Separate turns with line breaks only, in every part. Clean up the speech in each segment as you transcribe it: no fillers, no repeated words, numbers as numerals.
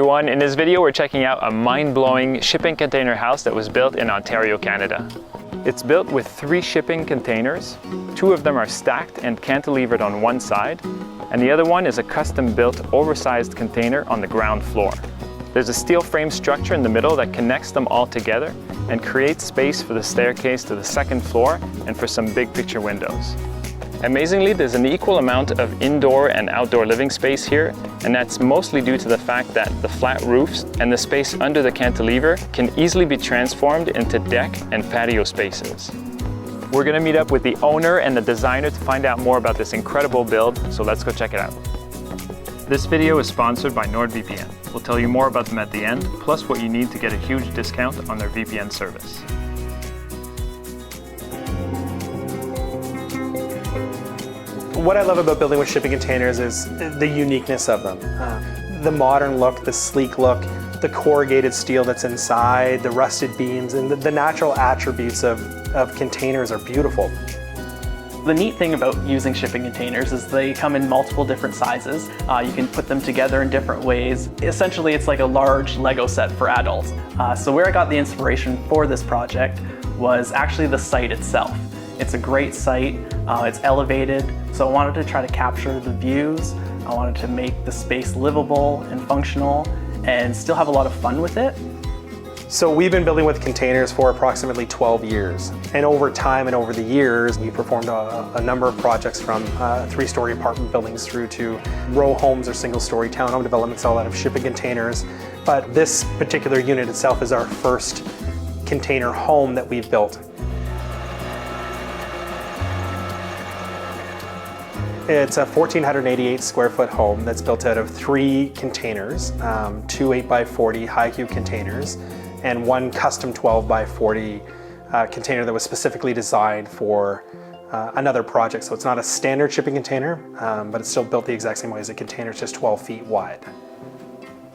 Everyone, in this video we're checking out a mind-blowing shipping container house that was built in Ontario, Canada. It's built with 3 shipping containers. 2 of them are stacked and cantilevered on one side, and the other one is a custom-built, oversized container on the ground floor. There's a steel frame structure in the middle that connects them all together and creates space for the staircase to the 2nd floor and for some big picture windows. Amazingly, there's an equal amount of indoor and outdoor living space here, and that's mostly due to the fact that the flat roofs and the space under the cantilever can easily be transformed into deck and patio spaces. We're going to meet up with the owner and the designer to find out more about this incredible build, so let's go check it out. This video is sponsored by NordVPN. We'll tell you more about them at the end, plus what you need to get a huge discount on their VPN service.
What I love about building with shipping containers is the uniqueness of them. The modern look, the sleek look, the corrugated steel that's inside, the rusted beams, and the natural attributes of containers are beautiful.
The neat thing about using shipping containers is they come in multiple different sizes. You can put them together in different ways. Essentially, it's like a large Lego set for adults. So where I got the inspiration for this project was actually the site itself. It's a great site, it's elevated, so I wanted to try to capture the views. I wanted to make the space livable and functional and still have a lot of fun with it.
So we've been building with containers for approximately 12 years. And over time and over the years, we performed a number of projects from 3-story apartment buildings through to row homes or single-story townhome developments all out of shipping containers. But this particular unit itself is our first container home that we've built. It's a 1,488 square foot home that's built out of 3 containers, 2 8x40 high cube containers, and 1 custom 12x40 container that was specifically designed for another project. So it's not a standard shipping container, but it's still built the exact same way as a container. It's just 12 feet wide.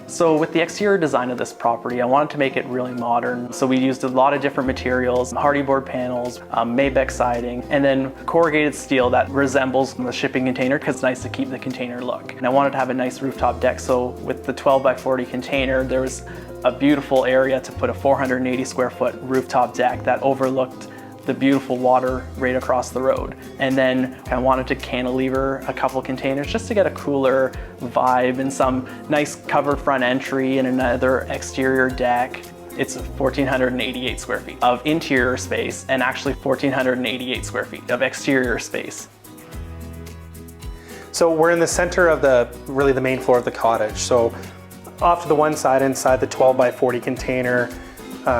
So with the exterior design of this property, I wanted to make it really modern. So we used a lot of different materials, hardy board panels, Mabex siding, and then corrugated steel that resembles the shipping container because it's nice to keep the container look. And I wanted to have a nice rooftop deck. So with the 12x40 container, there was a beautiful area to put a 480 square foot rooftop deck that overlooked the beautiful water right across the road. And then I wanted to cantilever a couple containers just to get a cooler vibe and some nice covered front entry and another exterior deck. It's 1,488 square feet of interior space and actually 1,488 square feet of exterior space.
So we're in the center of really the main floor of the cottage. So off to the one side, inside the 12x40 container,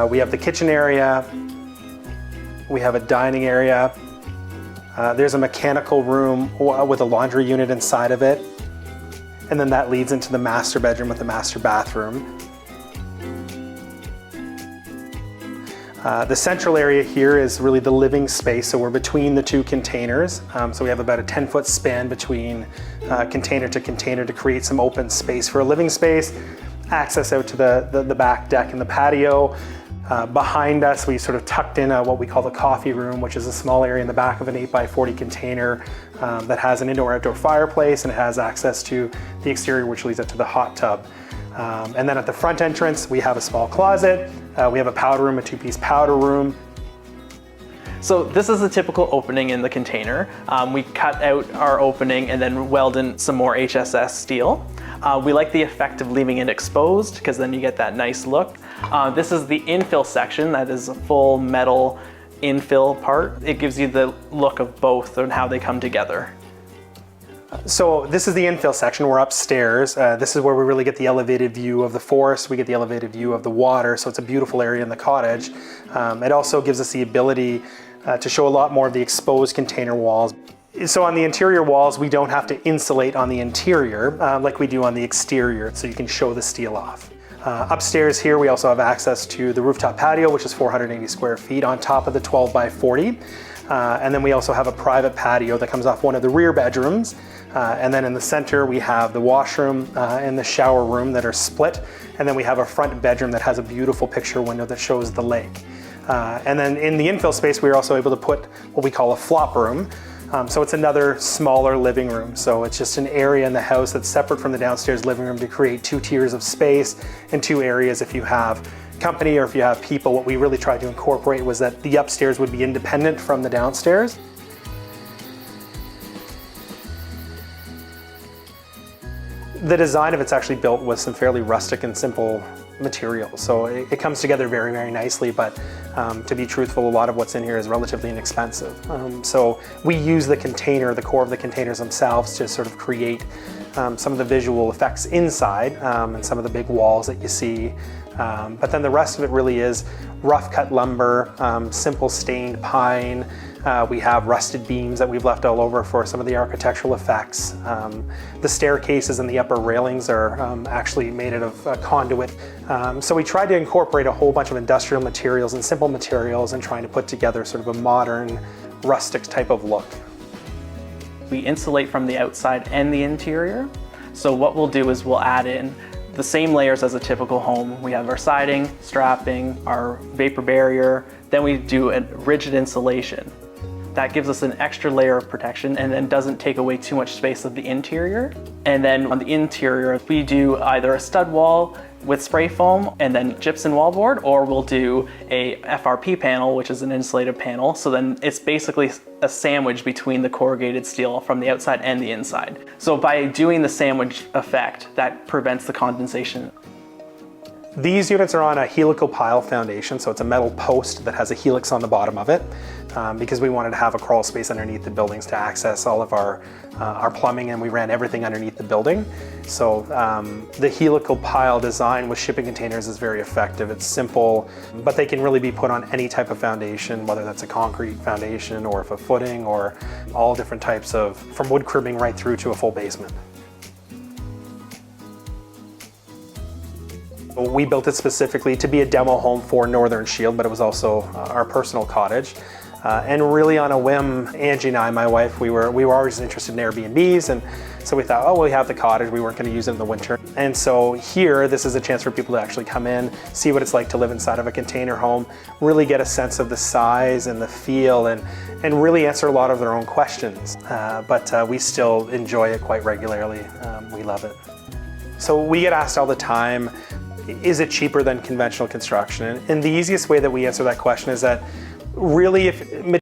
we have the kitchen area. We have a dining area. There's a mechanical room with a laundry unit inside of it. And then that leads into the master bedroom with the master bathroom. The central area here is really the living space. So we're between the 2 containers. So we have about a 10-foot span between container to container to create some open space for a living space. Access out to the back deck and the patio. Behind us, we sort of tucked in what we call the coffee room, which is a small area in the back of an 8x40 container that has an indoor-outdoor fireplace, and it has access to the exterior, which leads up to the hot tub. And then at the front entrance, we have a small closet. We have a powder room, a 2-piece powder room.
So this is a typical opening in the container. We cut out our opening and then weld in some more HSS steel. We like the effect of leaving it exposed because then you get that nice look. This is the infill section. That is a full metal infill part. It gives you the look of both and how they come together.
So this is the infill section. We're upstairs. This is where we really get the elevated view of the forest. We get the elevated view of the water. So it's a beautiful area in the cottage. It also gives us the ability to show a lot more of the exposed container walls. So on the interior walls, we don't have to insulate on the interior like we do on the exterior, so you can show the steel off. Upstairs here, we also have access to the rooftop patio, which is 480 square feet on top of the 12x40. And then we also have a private patio that comes off one of the rear bedrooms. And then in the center, we have the washroom and the shower room that are split. And then we have a front bedroom that has a beautiful picture window that shows the lake. And then in the infill space, we were also able to put what we call a flop room. So it's another smaller living room. So it's just an area in the house that's separate from the downstairs living room to create 2 tiers of space and 2 areas if you have company or if you have people. What we really tried to incorporate was that the upstairs would be independent from the downstairs. The design of it's actually built with some fairly rustic and simple materials. So it comes together very, very nicely, but to be truthful, a lot of what's in here is relatively inexpensive. So we use the container, the core of the containers themselves to sort of create some of the visual effects inside and some of the big walls that you see. But then the rest of it really is rough cut lumber, simple stained pine. We have rusted beams that we've left all over for some of the architectural effects. The staircases and the upper railings are actually made out of conduit. So we tried to incorporate a whole bunch of industrial materials and simple materials and trying to put together sort of a modern, rustic type of look.
We insulate from the outside and the interior. So what we'll do is we'll add in the same layers as a typical home. We have our siding, strapping, our vapor barrier, then we do a rigid insulation. That gives us an extra layer of protection and then doesn't take away too much space of the interior. And then on the interior, we do either a stud wall with spray foam and then gypsum wallboard, or we'll do a FRP panel, which is an insulated panel. So then it's basically a sandwich between the corrugated steel from the outside and the inside. So by doing the sandwich effect, that prevents the condensation.
These units are on a helical pile foundation, so it's a metal post that has a helix on the bottom of it, because we wanted to have a crawl space underneath the buildings to access all of our plumbing, and we ran everything underneath the building. So the helical pile design with shipping containers is very effective. It's simple, but they can really be put on any type of foundation, whether that's a concrete foundation or a footing or all different types of, from wood cribbing right through to a full basement. We built it specifically to be a demo home for Northern Shield, but it was also our personal cottage. And really on a whim, Angie and I, my wife, we were always interested in Airbnbs, and so we thought, oh, we have the cottage, we weren't going to use it in the winter. And so here, this is a chance for people to actually come in, see what it's like to live inside of a container home, really get a sense of the size and the feel, and really answer a lot of their own questions. But we still enjoy it quite regularly. We love it. So we get asked all the time, is it cheaper than conventional construction? And the easiest way that we answer that question is that really, if